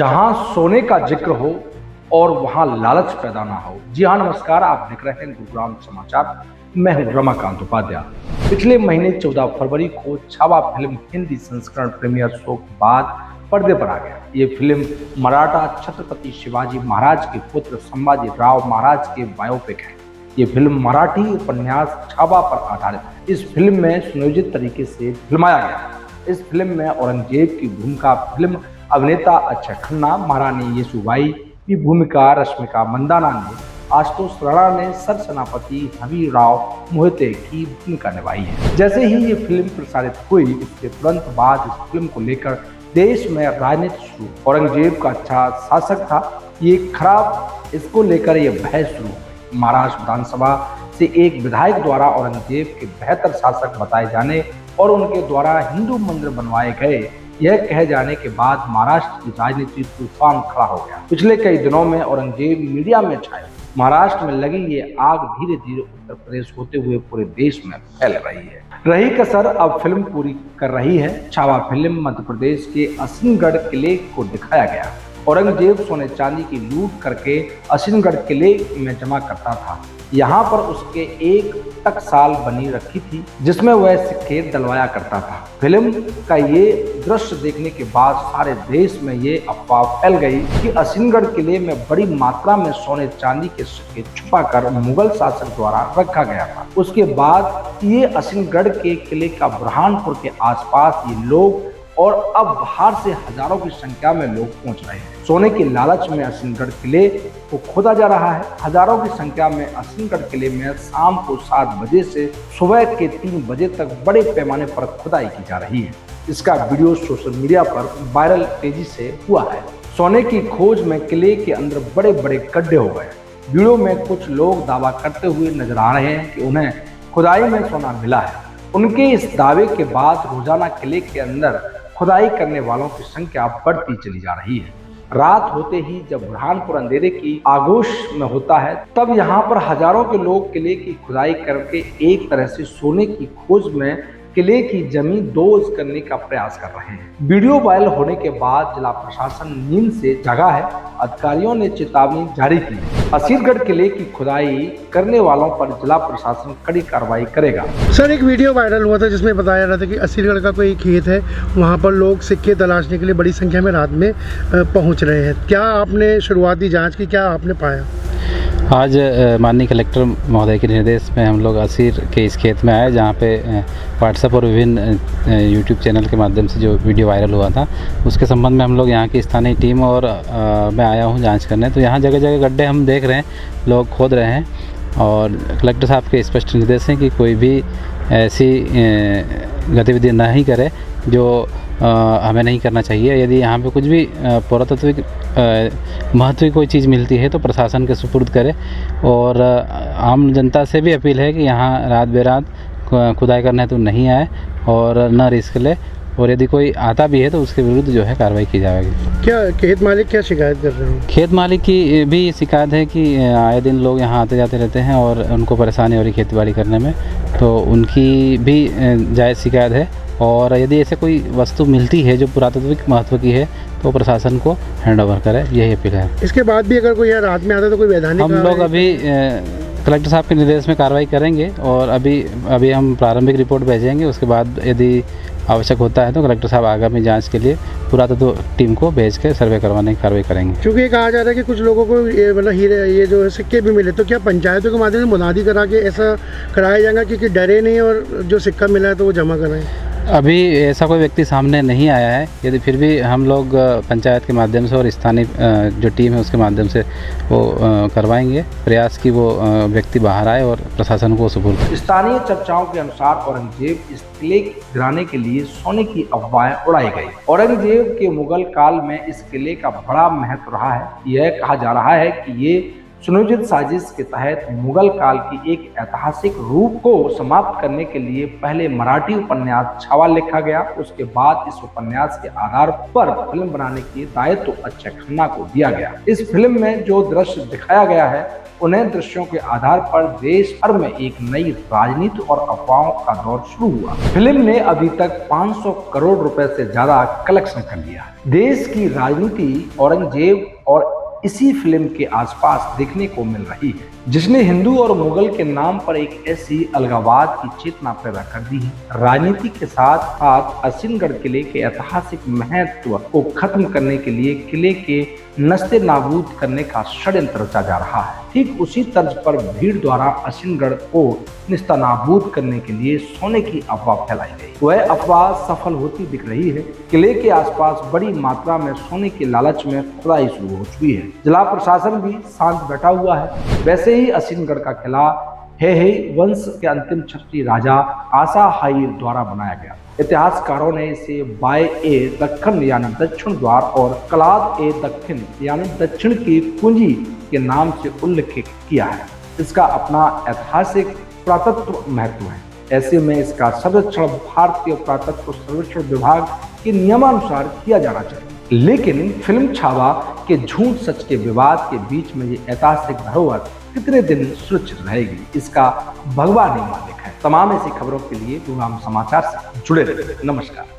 जहां सोने का जिक्र हो और वहां लालच पैदा ना हो। जी हाँ, नमस्कार, आप देख रहे हैं गुरुग्राम समाचार। मैं हूं रमाकांत उपाध्याय। पिछले महीने 14 फरवरी को छावा फिल्म हिंदी संस्करण प्रीमियर शो के बाद पर्दे पर आ गया। ये फिल्म मराठा छत्रपति शिवाजी महाराज के पुत्र संभाजी राव महाराज के बायोपिक है। ये फिल्म मराठी उपन्यास छावा पर आधारित है। इस फिल्म में सुनियोजित तरीके से फिल्माया गया। इस फिल्म में औरंगजेब की भूमिका फिल्म अभिनेता अक्षय खन्ना, महारानी येसुबाई की भूमिका रश्मिका मंदाना ने, आशुतोष राणा ने सर सेनापति हबीब राव मोहिते की भूमिका निभाई है। जैसे ही ये फिल्म प्रसारित हुई, इसके तुरंत बाद इस फिल्म को लेकर देश में राजनीति शुरू। औरंगजेब का अच्छा शासक था, ये खराब, इसको लेकर ये बहस शुरू हो गई। महाराष्ट्र विधानसभा से एक विधायक द्वारा औरंगजेब के बेहतर शासक बताए जाने और उनके द्वारा हिंदू मंदिर बनवाए गए, यह कहे जाने के बाद महाराष्ट्र की राजनीति तूफान खड़ा हो गया। पिछले कई दिनों में औरंगजेब मीडिया में छाए। महाराष्ट्र में लगी ये आग धीरे धीरे उत्तर प्रदेश होते हुए पूरे देश में फैल रही है। रही कसर अब फिल्म पूरी कर रही है। छावा फिल्म मध्य प्रदेश के असिनगढ़ किले को दिखाया गया। औरंगजेब सोने चांदी की लूट करके असिनगढ़ किले में जमा करता था। यहाँ पर उसके एक टकसाल बनी रखी थी जिसमें वह सिक्के डलवाया करता था। फिल्म का ये दृश्य देखने के बाद सारे देश में ये अफवाह फैल गई कि असिनगढ़ किले में बड़ी मात्रा में सोने चांदी के सिक्के छुपाकर मुगल शासक द्वारा रखा गया था। उसके बाद ये असिनगढ़ के किले का बुरहानपुर के आसपास ये लोग और अब बाहर से हजारों की संख्या में लोग पहुंच रहे हैं। सोने की लालच में असिनगढ़ किले को खोदा जा रहा है। हजारों की संख्या में असिनगढ़ किले में शाम को 7 बजे से सुबह के 3 बजे तक बड़े पैमाने पर खुदाई की जा रही है। इसका वीडियो सोशल मीडिया पर वायरल तेजी से हुआ है। सोने की खोज में किले के अंदर बड़े बड़े गड्ढे हो गए। वीडियो में कुछ लोग दावा करते हुए नजर आ रहे हैं कि उन्हें खुदाई में सोना मिला है। उनके इस दावे के बाद रोजाना किले के अंदर खुदाई करने वालों की संख्या बढ़ती चली जा रही है। रात होते ही जब बुरहानपुर अंधेरे की आगोश में होता है, तब यहाँ पर हजारों के लोग किले की खुदाई करके एक तरह से सोने की खोज में किले की जमीन दोज करने का प्रयास कर रहे हैं। वीडियो वायरल होने के बाद जिला प्रशासन नींद से जगा है। अधिकारियों ने चेतावनी जारी की। असिनगढ़ किले की खुदाई करने वालों पर जिला प्रशासन कड़ी कार्रवाई करेगा। सर, एक वीडियो वायरल हुआ था जिसमें बताया रहा था कि असिनगढ़ का कोई खेत है, वहाँ पर लोग सिक्के तलाशने के लिए बड़ी संख्या में रात में पहुँच रहे हैं। क्या आपने शुरुआती जाँच की, क्या आपने पाया? आज माननीय कलेक्टर महोदय के निर्देश में हम लोग असीर के इस खेत में आए, जहाँ पे व्हाट्सएप और विभिन्न यूट्यूब चैनल के माध्यम से जो वीडियो वायरल हुआ था, उसके संबंध में हम लोग यहाँ की स्थानीय टीम और मैं आया हूँ जांच करने। तो यहाँ जगह जगह गड्ढे हम देख रहे हैं, लोग खोद रहे हैं और कलेक्टर साहब के स्पष्ट निर्देश हैं कि कोई भी ऐसी गतिविधि नहीं करे जो हमें नहीं करना चाहिए। यदि यहाँ पे कुछ भी पुरातात्विक महत्व की कोई चीज़ मिलती है तो प्रशासन के सुपुर्द करे। और आम जनता से भी अपील है कि यहाँ रात बेरात खुदाई करने तो नहीं आए और न रिस्क ले, और यदि कोई आता भी है तो उसके विरुद्ध जो है कार्रवाई की जाएगी। क्या खेत मालिक क्या शिकायत कर रहे हैं? खेत मालिक की भी शिकायत है कि आए दिन लोग यहाँ आते जाते रहते हैं और उनको परेशानी हो रही खेती बाड़ी करने में, तो उनकी भी जायज़ शिकायत है। और यदि ऐसे कोई वस्तु मिलती है जो पुरातात्विक महत्व की है तो प्रशासन को हैंड ओवर करे, यही अपील है। इसके बाद भी अगर कोई यहाँ रात में आता है तो कोई वैधानिक हम लोग अभी कलेक्टर साहब के निर्देश में कार्रवाई करेंगे और अभी हम प्रारंभिक रिपोर्ट भेजेंगे। उसके बाद यदि आवश्यक होता है तो कलेक्टर साहब आगामी जांच के लिए पुरातत्व टीम को भेज के सर्वे करवाने की कार्रवाई करेंगे। क्योंकि ये कहा जा रहा है कि कुछ लोगों को ये मतलब हीरे, ये जो है सिक्के भी मिले, तो क्या पंचायतों के माध्यम से मुनादी करा के ऐसा कराया जाएगा कि डरे नहीं और जो सिक्का मिला है तो वो जमा कराएं? अभी ऐसा कोई व्यक्ति सामने नहीं आया है। यदि फिर भी हम लोग पंचायत के माध्यम से और स्थानीय जो टीम है उसके माध्यम से वो करवाएंगे प्रयास कि वो व्यक्ति बाहर आए और प्रशासन को सुपुर्द। स्थानीय चर्चाओं के अनुसार औरंगजेब इस किले गिराने के लिए सोने की अफवाहें उड़ाई गई। औरंगजेब के मुगल काल में इस किले का बड़ा महत्व रहा है। यह कहा जा रहा है कि ये सुनियोजित साजिश के तहत मुगल काल की एक ऐतिहासिक रूप को समाप्त करने के लिए पहले मराठी उपन्यास छावा लिखा गया। उसके बाद इस उपन्यास के आधार पर फिल्म बनाने की दायित्व अक्षय खन्ना को दिया गया। इस फिल्म में जो दृश्य दिखाया गया है उन्हें दृश्यों के आधार पर देश भर में एक नई राजनीति और अफवाहों का दौर शुरू हुआ। फिल्म ने अभी तक 500 करोड़ रुपए से ज्यादा कलेक्शन कर लिया। देश की राजनीति औरंगजेब और इसी फिल्म के आसपास देखने को मिल रही है, जिसने हिंदू और मुगल के नाम पर एक ऐसी अलगाववाद की चेतना पैदा कर दी है। राजनीति के साथ साथ असिनगढ़ किले के ऐतिहासिक महत्व को खत्म करने के लिए किले के नस्ते नाबूद करने का षड्यंत्र रचा जा रहा है। ठीक उसी तर्ज पर भीड़ द्वारा असिनगढ़ को निस्तानाबूद करने के लिए सोने की अफवाह फैलाई गई। वह अफवाह सफल होती दिख रही है। किले के आसपास बड़ी मात्रा में सोने के लालच में खुदाई शुरू हो चुकी है। जिला प्रशासन भी शांत बैठा हुआ है। वैसे ही असिनगढ़ का किला हे वंश के अंतिम क्षत्रिय राजा आसा हाई द्वारा बनाया गया। इतिहासकारों ने इसे बाय ए दक्खन यानी दक्षिण द्वार और कलाद ए दक्षिण यानी दक्षिण की कुंजी के नाम से उल्लेख किया है। इसका अपना ऐतिहासिक पुरातत्व महत्व है। ऐसे में इसका संरक्षण भारतीय पुरातत्व सर्वेक्षण विभाग के नियमानुसार किया जाना चाहिए। लेकिन फिल्म छावा के झूठ सच के विवाद के बीच में ये ऐतिहासिक धरोहर कितने दिन सुरक्षित रहेगी, इसका भगवान ही मालिक है। तमाम ऐसी खबरों के लिए गुरुग्राम समाचार से जुड़े रहिए। नमस्कार।